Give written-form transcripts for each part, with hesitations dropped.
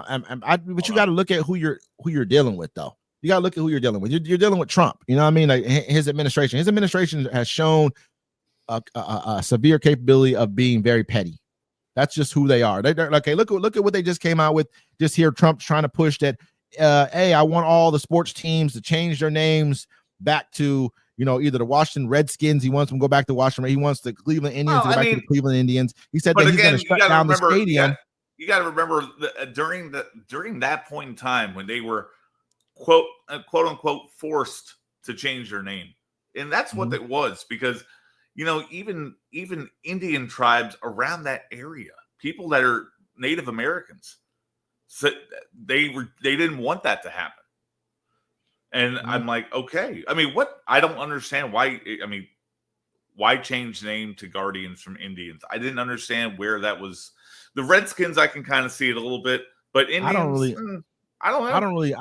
But you got to look at who you're dealing with, though. You got to look at who you're dealing with. You're dealing with Trump. You know what I mean? Like his administration. His administration has shown a severe capability of being very petty. That's just who they are. They're okay. Look at what they just came out with. Just here, Trump's trying to push that. Hey, I want all the sports teams to change their names back to either the Washington Redskins. He wants them to go back to Washington. He wants the Cleveland Indians to go back to the Cleveland Indians. He said that he's going to shut down the stadium. You got to remember during that point in time when they were quote unquote forced to change their name, and that's what it was, because even Indian tribes around that area, people that are Native Americans, so they didn't want that to happen. And I'm like, okay. I mean, I don't understand why. I mean, why change name to Guardians from Indians? I didn't understand where that was. The Redskins, I can kind of see it a little bit, but Indians, I don't know. I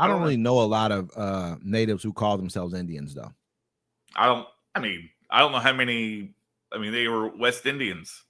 don't really know a lot of natives who call themselves Indians, though. I don't know how many. I mean, they were West Indians.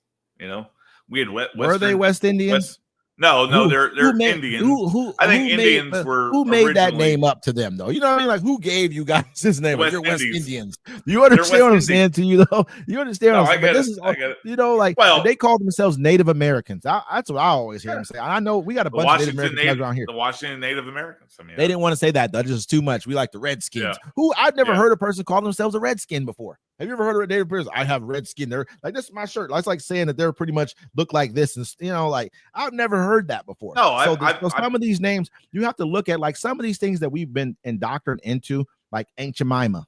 We had Were they West Indians? No, they're Indians. I think Indians were. Who made that name up to them, though? You know what I mean? Like, who gave you guys this name? You're West Indians. You understand what I'm saying to you, though? You understand what I'm saying? This is, I get it. They call themselves Native Americans. That's what I always hear them say. I know we got a bunch of Native Americans around here. The Washington Native Americans. I mean, they didn't want to say that. That's just too much. We like the Redskins. Who I've never heard a person call themselves a Redskin before. Have you ever heard of a Native person? I have red skin. They're like, this is my shirt. That's like saying that they're pretty much look like this. And like I've never heard that before. No, so some of these names you have to look at, like some of these things that we've been indoctrinated into, like Aunt Jemima.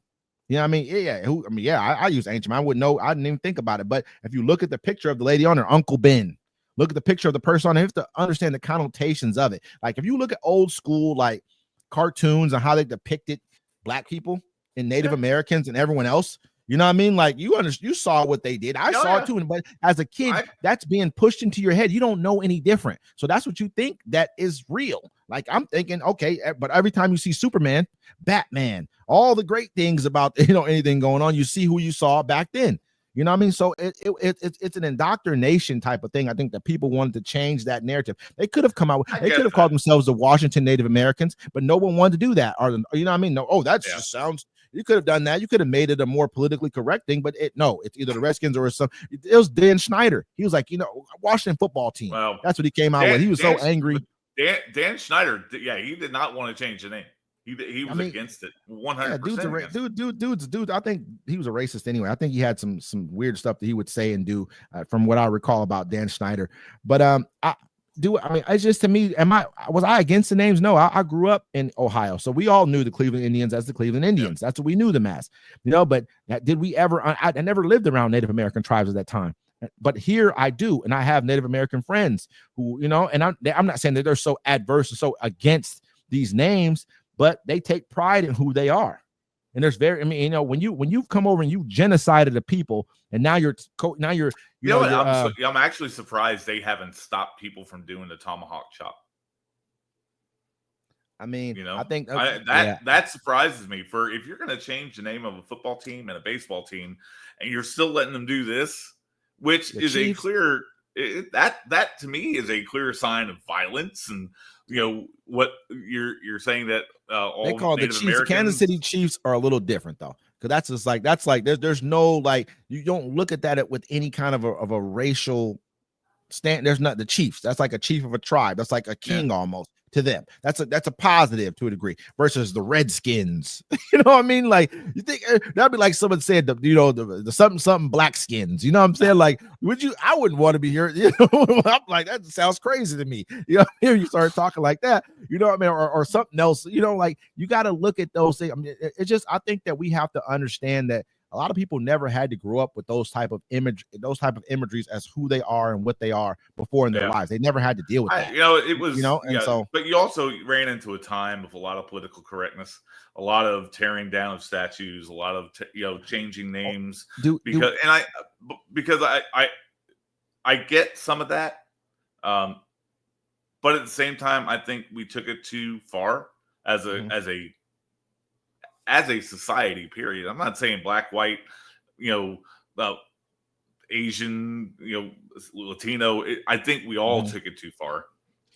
You know what I mean? I use Aunt Jemima. I wouldn't know. I didn't even think about it. But if you look at the picture of the lady on her, Uncle Ben, look at the picture of the person on there, you have to understand the connotations of it. Like if you look at old school like cartoons and how they depicted black people and Native Americans and everyone else. You know what I mean? Like you saw what they did. I saw it too. But as a kid, that's being pushed into your head. You don't know any different. So that's what you think that is real. Like I'm thinking, okay, but every time you see Superman, Batman, all the great things about anything going on, you see who you saw back then. You know what I mean? So it's an indoctrination type of thing. I think that people wanted to change that narrative. They could have come out with, they could have called themselves the Washington Native Americans, but no one wanted to do that. Or you know what I mean? No, just sounds. You could have done that. You could have made it a more politically correct thing, but it's either the Redskins or some. It was Dan Snyder. He was like, Washington Football Team. Well, that's what he came out with. He was so angry. Dan Snyder, he did not want to change the name. He was against it 100%. Dude. I think he was a racist anyway. I think he had some weird stuff that he would say and do, from what I recall about Dan Snyder. But it's just, to me, was I against the names? No, I grew up in Ohio, so we all knew the Cleveland Indians as the Cleveland Indians. That's what we knew them as, but did we ever? I never lived around Native American tribes at that time, but here I do, and I have Native American friends who, and I'm not saying that they're so adverse and so against these names, but they take pride in who they are. And there's when you've come over and you genocided the people, and now you're I'm actually surprised they haven't stopped people from doing the tomahawk chop. I mean, I think that surprises me. For if you're going to change the name of a football team and a baseball team, and you're still letting them do this, which is Chiefs. A clear that to me is a clear sign of violence. And what you're saying that all they call Native the Chiefs. Americans, Kansas City Chiefs are a little different though, because that's like there's no, like, you don't look at that with any kind of a racial stand. There's not the Chiefs. That's like a chief of a tribe. That's like a king almost to them. That's a positive to a degree versus the Redskins. You know what I mean? Like, you think that'd be like someone said the something black skins. You know what I'm saying? Like, I wouldn't want to be here. I'm like, that sounds crazy to me. Here you start talking like that. You know what I mean? Or something else. Like, you got to look at those things. I mean, I think that we have to understand that a lot of people never had to grow up with those type of imageries as who they are and what they are before in their lives. They never had to deal with that. It was, but you also ran into a time of a lot of political correctness, a lot of tearing down of statues, a lot of changing names. Because I get some of that, but at the same time, I think we took it too far as a society, period. I'm not saying black, white, Asian, Latino. I think we all took it too far.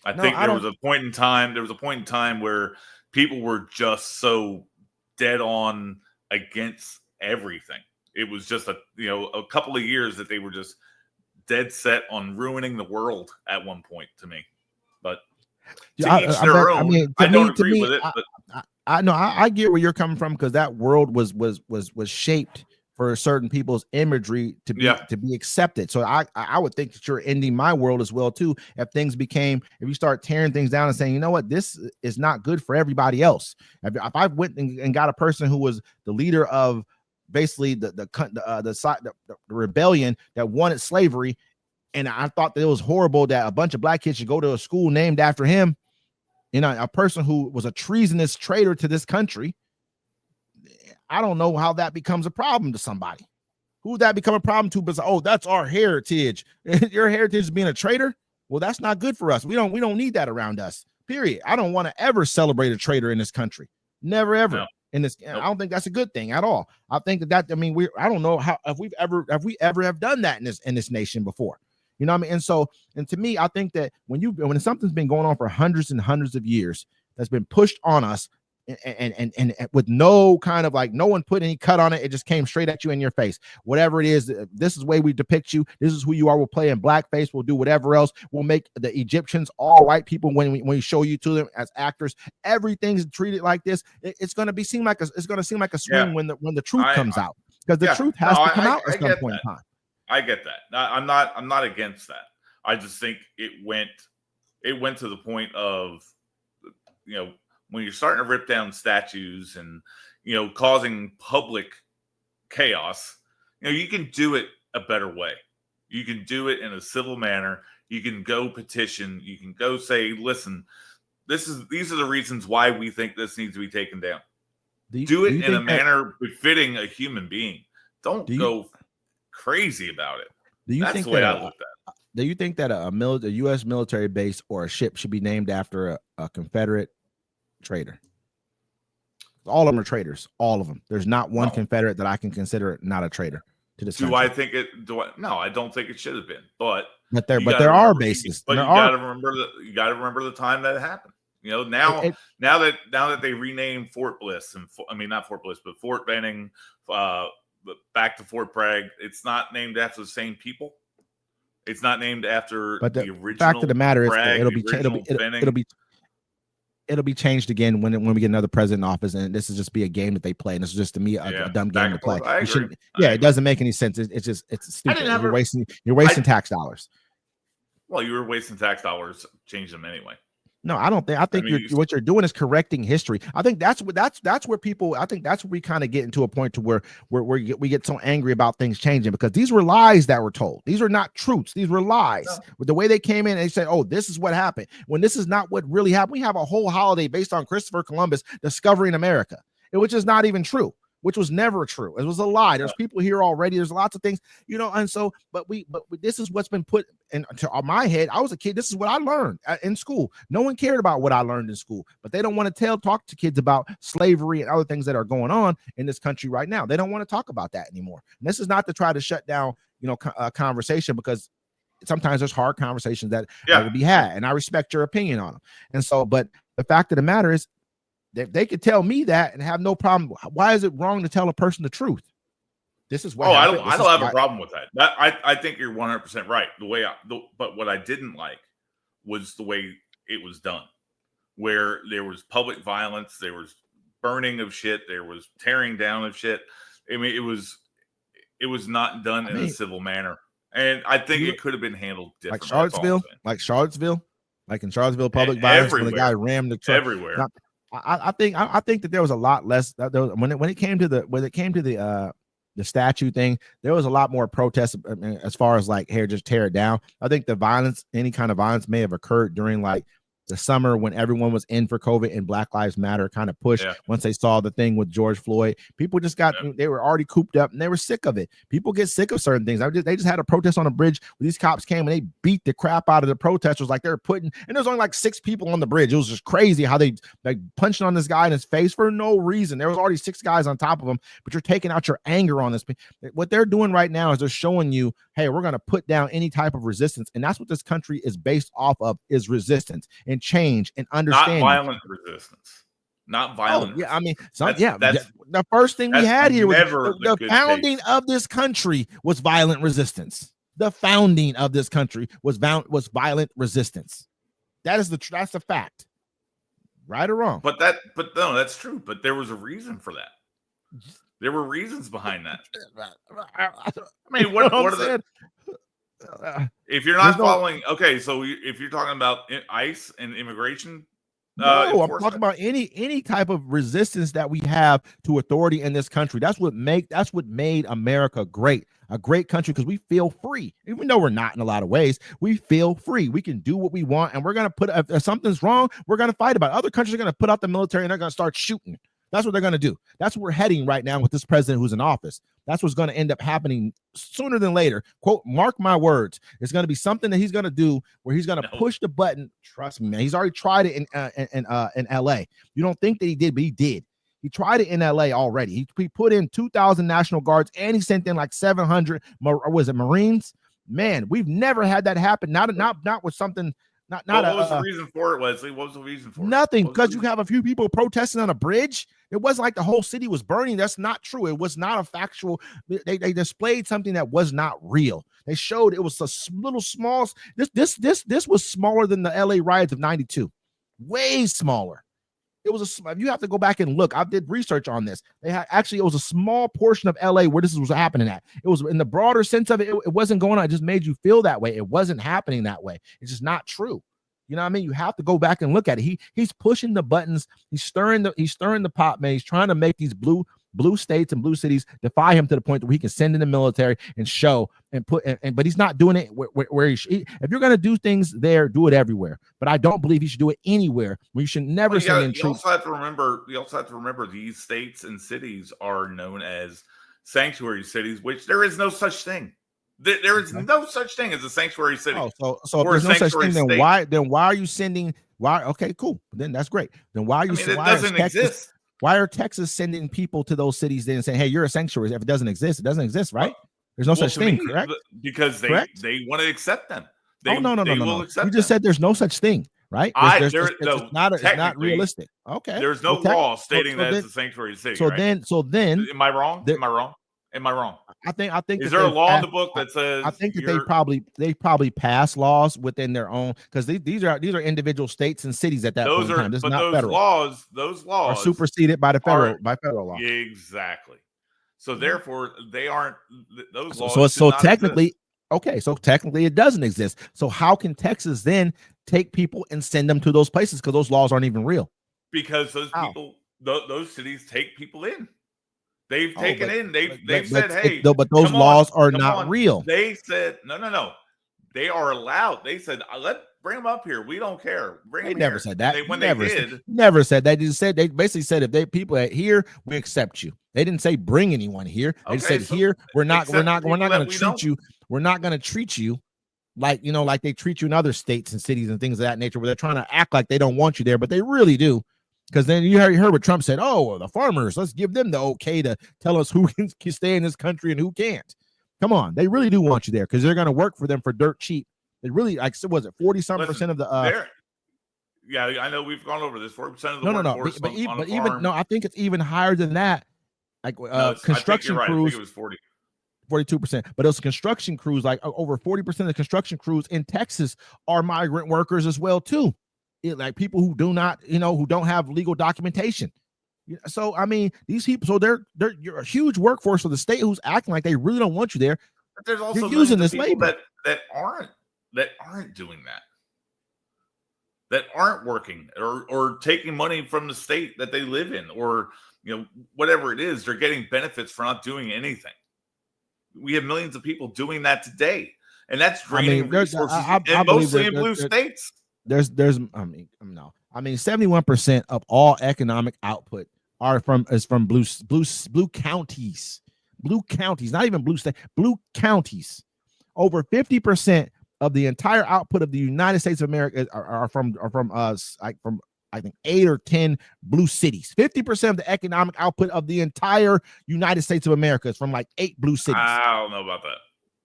I No, think I there don't. was a point in time. There was a point in time where people were just so dead on against everything. It was just a couple of years that they were just dead set on ruining the world at one point to me. But to each their I own. mean, I don't agree with it, but I know I get where you're coming from, because that world was shaped for certain people's imagery to be yeah, accepted. So I would think that you're ending my world as well too. If you start tearing things down and saying, you know what, this is not good for everybody else. If I went and got a person who was the leader of basically the rebellion that wanted slavery, and I thought that it was horrible that a bunch of black kids should go to a school named after him, a person who was a treasonous traitor to this country, I don't know how that becomes a problem to somebody. Who would that become a problem to? But oh, that's our heritage. Your heritage is being a traitor. Well, that's not good for us. We don't need that around us. Period. I don't want to ever celebrate a traitor in this country. Never ever. no, In this, nope. I don't think that's a good thing at all. I think I mean, I don't know how if we ever have done that in this nation before. You know what I mean? And to me, I think that when something's been going on for hundreds and hundreds of years, that's been pushed on us, and with no kind of no one put any cut on it, it just came straight at you in your face. Whatever it is, this is the way we depict you. This is who you are. We'll play in blackface. We'll do whatever else. We'll make the Egyptians all white people when we show you to them as actors. Everything's treated like this. It's going to seem like a swing Yeah. when the truth comes out, because the truth has to come out at some point in time. I get that. I'm not against that. I just think it went to the point of, when you're starting to rip down statues and, causing public chaos, you can do it a better way. You can do it in a civil manner. You can go petition. You can go say, listen, these are the reasons why we think this needs to be taken down. Do it in a manner befitting a human being. Don't go crazy about it. That's the way I looked at it. Do you think that a U.S. military base or a ship should be named after a Confederate traitor? All of them are traitors. All of them. There's not one Confederate that I can consider not a traitor to this country. I think it? No, I don't think it should have been. But there are bases. But you got to remember the time that it happened. Now that they renamed Fort Bliss, and not Fort Bliss, but Fort Benning, back to Fort Bragg, it's not named after the same people. It's not named after the original. Fact of the matter is, it'll be changed again when we get another president in office, and this is just be a game that they play, and this is just to me a dumb game to play. It doesn't make any sense. It's stupid. You're wasting tax dollars. Well, you were wasting tax dollars, change them anyway. No, I don't think. I think what you're doing is correcting history. I think that's where people. I think that's where we kind of get into a point to where we get so angry about things changing, because these were lies that were told. These are not truths. These were lies. No. With the way they came in and they said, "Oh, this is what happened," when this is not what really happened. We have a whole holiday based on Christopher Columbus discovering America, which is not even true. Which was never true. It was a lie. There's people here already. There's lots of things, and so, but this is what's been put into my head. I was a kid. This is what I learned in school. No one cared about what I learned in school, but they don't want to talk to kids about slavery and other things that are going on in this country right now. They don't want to talk about that anymore. And this is not to try to shut down, conversation, because sometimes there's hard conversations that will be had, and I respect your opinion on them. And so, but the fact of the matter is, they could tell me that and have no problem. Why is it wrong to tell a person the truth? This is what. I don't have a problem with that. I think you're 100% right. But what I didn't like was the way it was done, where there was public violence, there was burning of shit, there was tearing down of shit. I mean, it was not done in a civil manner, and I think it could have been handled differently. Like Charlottesville, like in Charlottesville, public violence when the guy rammed the truck everywhere. Now, I think that there was a lot less when it came to the statue thing. There was a lot more protest as far as just tear it down. I think the violence, any kind of violence, may have occurred during the summer when everyone was in for COVID and Black Lives Matter kind of pushed. Once they saw the thing with George Floyd, people just got, they were already cooped up and they were sick of it. People get sick of certain things. They just had a protest on a bridge where these cops came and they beat the crap out of the protesters. Like they're putting, and there's only like 6 people on the bridge. It was just crazy how they like punched on this guy in his face for no reason. There was already 6 guys on top of him, but you're taking out your anger on this. What they're doing right now is they're showing you, hey, we're going to put down any type of resistance. And that's what this country is based off of, is resistance and change and understanding. Not violent resistance. Not violent. Yeah, I mean, the first thing we had here was the founding of this country was violent resistance. The founding of this country was violent resistance. That's the fact. Right or wrong? But no, that's true. But there was a reason for that. There were reasons behind that. I mean, what are the? If you're not following, okay, so if you're talking about ICE and immigration, no, I'm talking about any type of resistance that we have to authority in this country. That's what made America great. A great country, because we feel free, even though we're not in a lot of ways. We feel free. We can do what we want, and we're gonna put, if something's wrong, we're gonna fight about it. Other countries are gonna put out the military and they're gonna start shooting. That's what they're going to do. That's where we're heading right now with this president who's in office. That's what's going to end up happening sooner than later. Quote, mark my words. It's going to be something that he's going to do where he's going to push the button. Trust me, man. He's already tried it in LA. You don't think that he did, but he did. He tried it in LA already. He put in 2,000 National Guards and he sent in like 700. Was it Marines? Man, we've never had that happen. Not with something. What was the reason for it, Wesley? What was the reason for it? Nothing, because you have a few people protesting on a bridge. It wasn't like the whole city was burning. That's not true. It was not a factual. They displayed something that was not real. They showed it was a little small. This was smaller than the LA riots of '92. Way smaller. It was you have to go back and look. I did research on this. It was a small portion of LA where this was happening at. It was in the broader sense of it. It wasn't going on. It just made you feel that way. It wasn't happening that way. It's just not true. You know what I mean? You have to go back and look at it. He's pushing the buttons. He's stirring the pot, man. He's trying to make these blue states and blue cities defy him to the point where he can send in the military and show and put. But he's not doing it where he should. If you're going to do things there, do it everywhere. But I don't believe he should do it anywhere. We should never send in troops. You also have to remember these states and cities are known as sanctuary cities, which there is no such thing. There is no such thing as a sanctuary city. So if there's no such thing, then why are you sending? Why? Okay, cool. Then that's great. Then why are you? It doesn't exist. Why are Texas sending people to those cities then saying, "Hey, you're a sanctuary"? If it doesn't exist, right? There's no such thing, correct? Because they want to accept them. No. You just said there's no such thing, right? It's not realistic. Okay. There's no law stating that it's a sanctuary city. So then, am I wrong? Am I wrong? I think. Is there a law in the book that says? I think that they probably pass laws within their own, because these are individual states and cities at that point in time. This is not federal. Those laws are superseded by federal law. Exactly. So therefore, they aren't those laws. So technically, okay. So technically, it doesn't exist. So how can Texas then take people and send them to those places, because those laws aren't even real? Because those cities take people in. They've taken in. They've said, "Hey," but those laws are not real. They said, "No. They are allowed." They said, bring them up here. We don't care. They never said that. They never said that. They basically said, if people are here, we accept you. They didn't say bring anyone here. They said here we're not going to treat you. We're not going to treat you like they treat you in other states and cities and things of that nature, where they're trying to act like they don't want you there, but they really do. Because then you heard what Trump said. Oh, the farmers, let's give them the okay to tell us who can stay in this country and who can't. Come on, they really do want you there, because they're going to work for them for dirt cheap. They really, like, was it 40-some% of the? Yeah, I know we've gone over this. 40% of the workforce. But even I think it's even higher than that. Like construction crews. I think it was 40. 42%, but those construction crews, like over 40% of the construction crews in Texas are migrant workers as well too. Like people who do not, who don't have legal documentation. So I mean, these people, so you're a huge workforce for the state who's acting like they really don't want you there. But there's also using this labor that aren't doing that aren't working or taking money from the state that they live in, or whatever it is. They're getting benefits for not doing anything. We have millions of people doing that today, and that's draining resources, and mostly in blue states. there's I mean, no. I mean, 71% of all economic output is from blue counties. Blue counties, not even blue state, blue counties. Over 50% of the entire output of the United States of America are from I think 8 or 10 blue cities. 50% of the economic output of the entire United States of America is from like 8 blue cities. I don't know about that.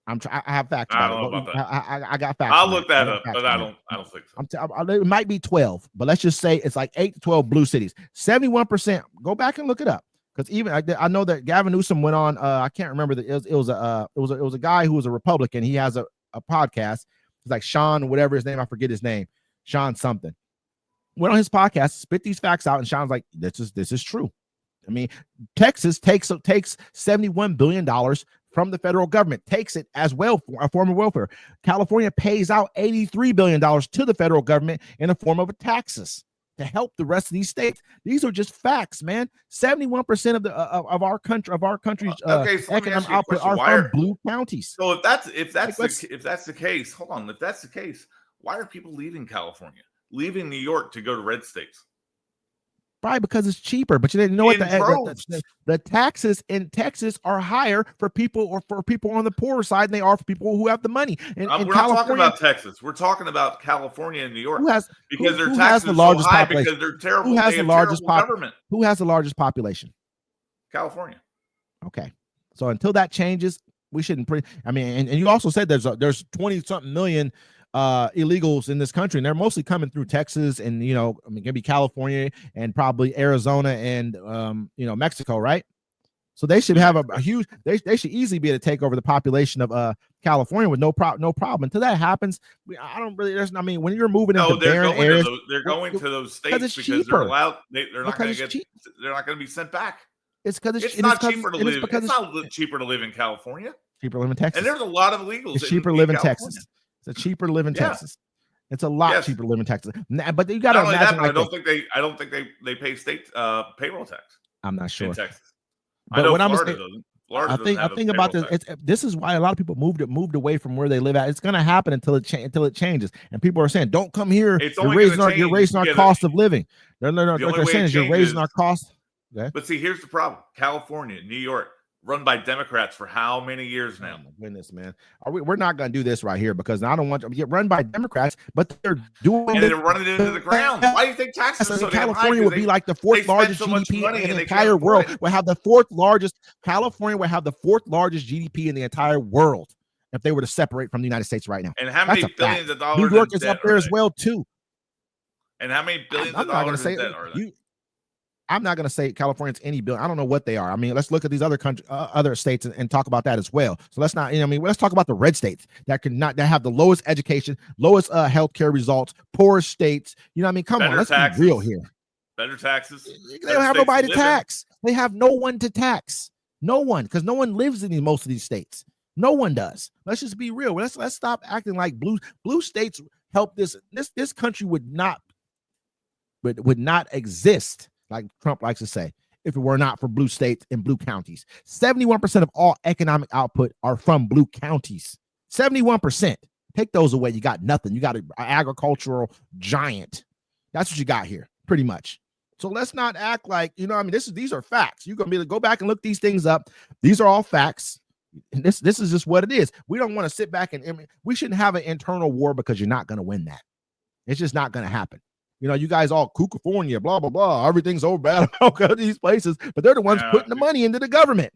I have facts about it. I don't know about that. I got facts. I'll look that up, but I don't think so. It might be 12, but let's just say it's like 8 to 12 blue cities. 71%. Go back and look it up, because even I know that Gavin Newsom went on. I can't remember that it was a guy who was a Republican. He has a podcast. It's like Sean, whatever his name, I forget his name, Sean something. Went on his podcast, spit these facts out, and Sean's like, this is true. I mean, Texas takes $71 billion from the federal government, takes it as well for a form of welfare. California pays out $83 billion to the federal government in the form of taxes to help the rest of these states. These are just facts, man. 71% of our country's economic output are from blue counties. So if that's the case, hold on. If that's the case, why are people leaving California, leaving New York to go to red states? Probably because it's cheaper, but you didn't know what the taxes in Texas are higher for people on the poorer side than they are for people who have the money. And we're not talking about Texas. We're talking about California and New York, because their taxes are so high because they're terrible. Who has the largest government? Who has the largest population? California. Okay, so until that changes, we shouldn't. And you also said there's 20-something million illegals in this country, and they're mostly coming through Texas and maybe California and probably Arizona and Mexico, right? So they should have a huge. They should easily be able to take over the population of California with no problem. Until that happens, I don't really. When you're moving into barren areas, they're going to those states because cheaper. They're allowed. They're not going to get. They're not going to be sent back. It's because it's not cheaper to live. It's not cheaper to live in California. Cheaper to live in Texas. And there's a lot of illegals. It's cheaper to live in Texas. It's cheaper to live in Texas. It's a lot cheaper to live in Texas. But you got to imagine. I don't think they pay state payroll tax. I'm not sure. In Texas. But what I'm saying, I think about this. This is why a lot of people moved away from where they live at. It's going to happen until it changes. And people are saying, "Don't come here. You're raising our cost of living." What they're saying is you're raising our cost. Okay. But see, here's the problem: California, New York, run by Democrats for how many years now? Oh my goodness, man. We're not going to do this right here, because I don't want to get run by Democrats, but they're doing and they're running it into the ground. Why do you think taxes are so California would be like the fourth largest GDP in the entire world. Would have the fourth largest. California would have the fourth largest GDP in the entire world if they were to separate from the United States right now. And how many billions of dollars? New York is up there as well too. And how many billions of dollars in debt are they? I'm not going to say California's any bill. I don't know what they are. I mean, let's look at these other states and talk about that as well. So let's not, let's talk about the red states that have the lowest education, lowest healthcare results, poorest states. Come on, let's be real here. Better taxes. They don't have nobody to tax. They have no one to tax. No one, because no one lives in most of these states. No one does. Let's just be real. Let's stop acting like blue states help this country would not exist, like Trump likes to say, if it were not for blue states and blue counties. 71% of all economic output are from blue counties. 71%. Take those away, you got nothing. You got an agricultural giant. That's what you got here, pretty much. So let's not act like, these are facts. You're going to be able to go back and look these things up. These are all facts. And this is just what it is. We don't want to sit back and we shouldn't have an internal war, because you're not going to win that. It's just not going to happen. You guys all California, blah, blah, blah. Everything's so bad about these places, but they're the ones putting the money into the government.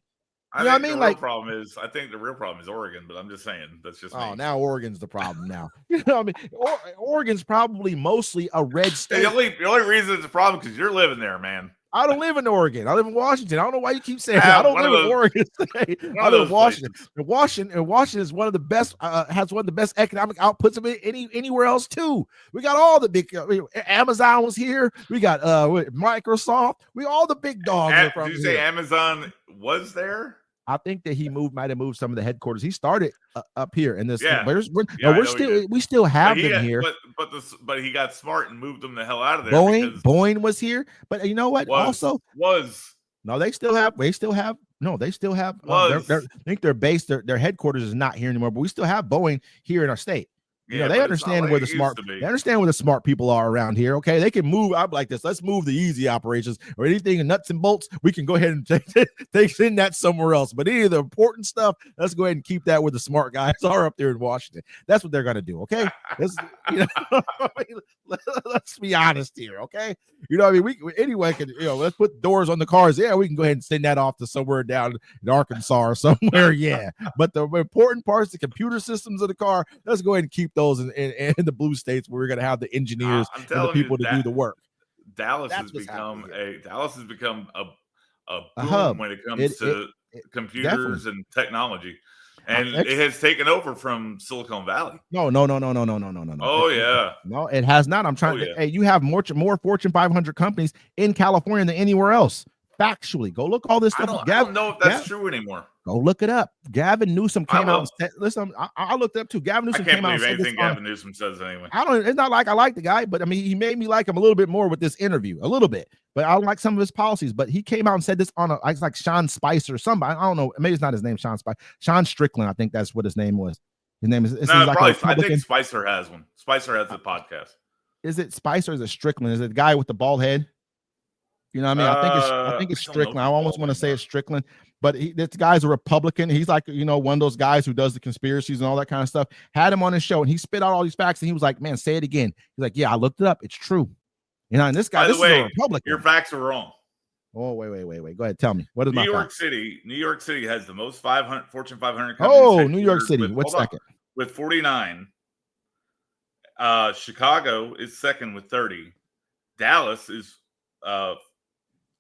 I think the real problem is Oregon, but I'm just saying that's just me. Oh, now Oregon's the problem now. Oregon's probably mostly a red state. The only reason it's a problem because you're living there, man. I don't live in Oregon. I live in Washington. I don't know why you keep saying that. I don't live in Oregon. I live in Washington. And Washington is one of the best, has one of the best economic outputs of it anywhere else too. We got all the big, Amazon was here. We got Microsoft. All the big dogs are from here. Did you say Amazon was there? I think that he might have moved some of the headquarters. He started up here in this. Yeah. We still have them here. But he got smart and moved them the hell out of there. Boeing was here, but you know what? They still have. I think their base, their headquarters is not here anymore. But we still have Boeing here in our state. You know, they understand where the smart, they understand where the smart people are around here. Okay, they can move. I'm like this. Let's move the easy operations or anything in nuts and bolts. We can go ahead and send that somewhere else. But any of the important stuff, let's go ahead and keep that where the smart guys are up there in Washington. That's what they're gonna do. Okay, let's let's be honest here. Okay, you know, I mean, anyone can, you know, let's put doors on the cars. Yeah, we can go ahead and send that off to somewhere down in Arkansas or somewhere. Yeah, but the important parts, the computer systems of the car, let's go ahead and keep those in the blue states where we're going to have the engineers and the people to do the work. Dallas has become a boom hub when it comes to computers and technology, and it has taken over from Silicon Valley. No. Oh yeah, no, it has not. I'm trying to. Hey, you have more Fortune 500 companies in California than anywhere else. Factually, go look all this stuff. I don't know if that's true anymore. Go look it up. Gavin Newsom came out and said, listen, I looked it up too. Gavin Newsom came out and said anything Gavin Newsom says anyway. It's not like I like the guy, but I mean, he made me like him a little bit more with this interview, a little bit. But I don't like some of his policies. But he came out and said this on it's like Sean Spicer or somebody. I don't know. Maybe it's not his name, Sean Spicer. Sean Strickland, I think that's what his name was. His name is. I think Spicer has one. Spicer has a podcast. Is it Spicer or is it Strickland? Is it the guy with the bald head? You know what I mean? I think it's Strickland. I almost want to say it's Strickland, but this guy's a Republican. He's like, you know, one of those guys who does the conspiracies and all that kind of stuff. Had him on his show and he spit out all these facts and he was like, man, say it again. He's like, yeah, I looked it up. It's true. You know, and this guy, this is a Republican. Your facts are wrong. Oh, wait. Go ahead. Tell me. What is New my York fact? City? New York City has the most Fortune 500 companies. Oh, New York City. What's second? With 49. Chicago is second with 30. Dallas is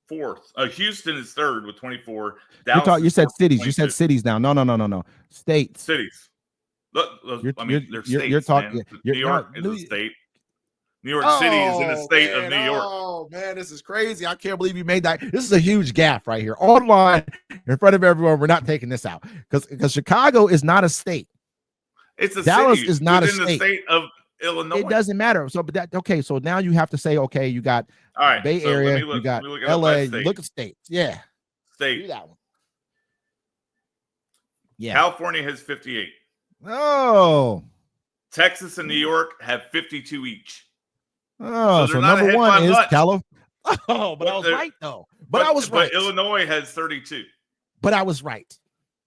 fourth. Houston is third with 24. Dallas you said cities. You said cities now. No. States. Cities. Look, they're states. You're talking. New York is a state. New York City is in the state of New York. Oh man, this is crazy! I can't believe you made that. This is a huge gaffe right here, online in front of everyone. We're not taking this out because Chicago is not a state. It's a Dallas city is not a state. The state of Illinois. It doesn't matter. So, but that okay. So now you have to say, okay, you got all right, Bay Area, you got LA. You look at states. Yeah, state. Do that one. Yeah. California has 58. Oh. Texas and New York have 52 each. Oh, so number one is California. Oh, but I was right though. But I was right. But Illinois has 32. But I was right.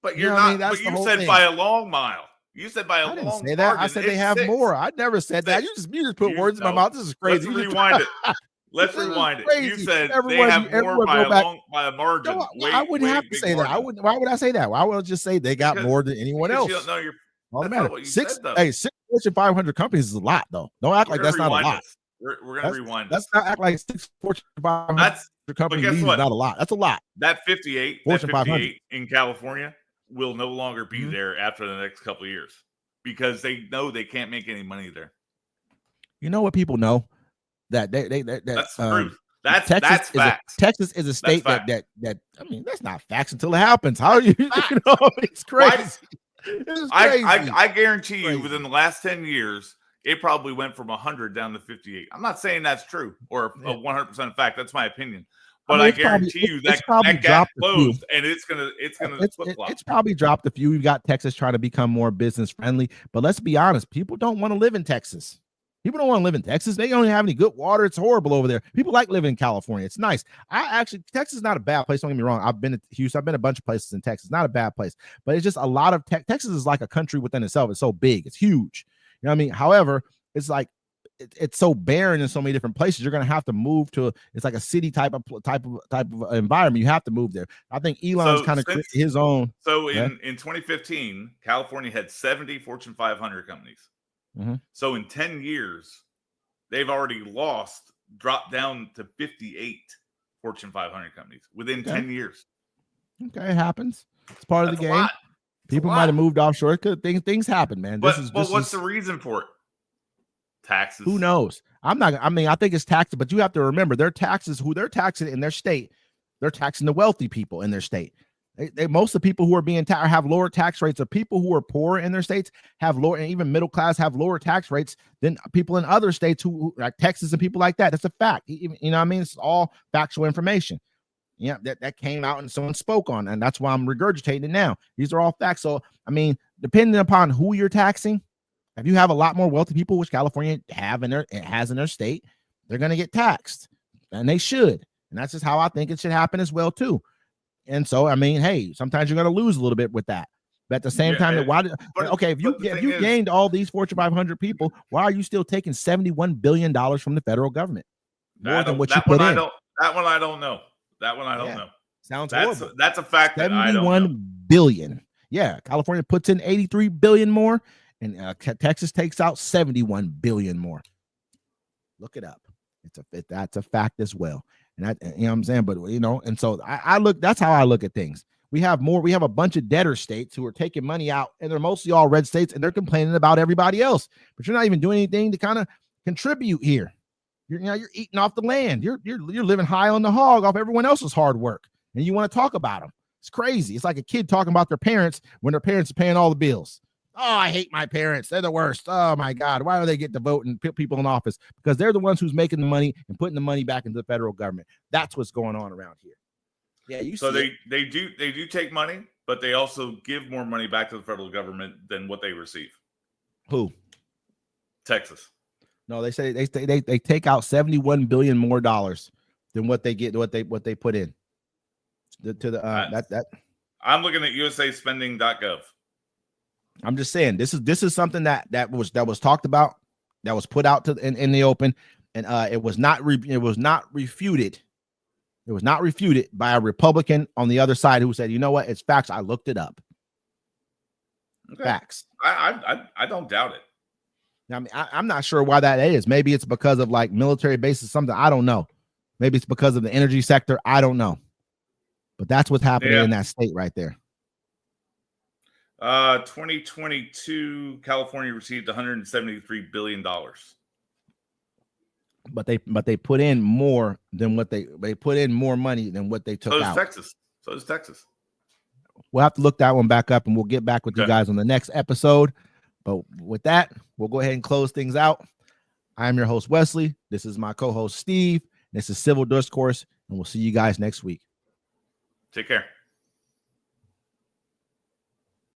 But you're not. But you said by a long mile. You said by a long. I didn't say that. I said they have more. I never said that. You just put words in my mouth. This is crazy. Let's rewind it. Let's rewind it. You said they have more by a margin. No, I wouldn't have to say that. I wouldn't. Why would I say that? Why would I just say they got more than anyone else? You don't know your. All that matters. Six Fortune 500 companies is a lot, though. Don't act like that's not a lot. We're going to rewind. Let's not act like 6 Fortune 500 companies is not a lot. That's a lot. That 58 in California will no longer be there after the next couple of years because they know they can't make any money there. You know what people know? That's truth. That's facts. Texas is a state that I mean, that's not facts until it happens. How do you know? It's crazy. I guarantee you within the last 10 years, it probably went from 100 down to 58. I'm not saying that's true or a 100% fact. That's my opinion. But I guarantee you that gap closed and it's gonna flip-flop. It's probably dropped a few. You've got Texas trying to become more business friendly. But let's be honest, people don't want to live in Texas. People don't want to live in Texas. They don't have any good water. It's horrible over there. People like living in California. It's nice. Texas is not a bad place. Don't get me wrong. I've been to Houston. I've been a bunch of places in Texas. Not a bad place. But it's just a lot of Texas is like a country within itself. It's so big. It's huge. You know what I mean? However, it's like it's so barren in so many different places. You're going to have to move to. It's like a city type of environment. You have to move there. I think Elon's kind of created his own. So in 2015, California had 70 Fortune 500 companies. Mm-hmm. So in 10 years, they've already dropped down to 58 Fortune 500 companies within 10 years. Okay, it happens. It's part of the game. People might have moved offshore. Things happen, man. But what's the reason for it? Taxes. Who knows? I think it's taxes, but you have to remember their taxes, who they're taxing in their state, they're taxing the wealthy people in their state. Most of the people who are being taxed have lower tax rates. Of people who are poor in their states have lower, and even middle class have lower tax rates than people in other states who like Texas and people like that. That's a fact. You know what I mean? It's all factual information. Yeah, that came out and someone spoke on, and that's why I'm regurgitating it now. These are all facts. So, I mean, depending upon who you're taxing, If you have a lot more wealthy people, which California has in their state, they're going to get taxed, and they should. And that's just how I think it should happen as well too. And so, I mean, hey, sometimes you're going to lose a little bit with that. But at the same time, if you gained all these Fortune 500 people, why are you still taking $71 billion from the federal government? More than what you put in. That one I don't know. That one I don't know. Sounds horrible. That's a fact that I don't know. 71 billion. Yeah, California puts in 83 billion more, and Texas takes out 71 billion more. Look it up. That's a fact as well. And you know what I'm saying? But and so that's how I look at things. We have a bunch of debtor states who are taking money out, and they're mostly all red states, and they're complaining about everybody else. But you're not even doing anything to kind of contribute here. You're eating off the land. You're living high on the hog off everyone else's hard work, and you want to talk about them. It's crazy. It's like a kid talking about their parents when their parents are paying all the bills. Oh, I hate my parents. They're the worst. Oh my God. Why do they get to vote and put people in office? Because they're the ones who's making the money and putting the money back into the federal government. That's what's going on around here. Yeah, they do take money, but they also give more money back to the federal government than what they receive. Who? Texas. No, they say they take out 71 billion more dollars than what they get, what they put in. I'm looking at usaspending.gov. I'm just saying this is something that was talked about, that was put out in the open, and it was not refuted. It was not refuted by a Republican on the other side who said, you know what, it's facts. I looked it up. Okay. Facts. I don't doubt it. I mean, I'm not sure why that is. Maybe it's because of like military bases, something. I don't know. Maybe it's because of the energy sector. I don't know. But that's what's happening in that state right there. 2022, California received $173 billion. But they put in more than what they put in more money than what they took out. So does Texas. We'll have to look that one back up, and we'll get back with you guys on the next episode. But with that, we'll go ahead and close things out. I'm your host, Wesley. This is my co-host, Steve. This is Civil Discourse, and we'll see you guys next week. Take care.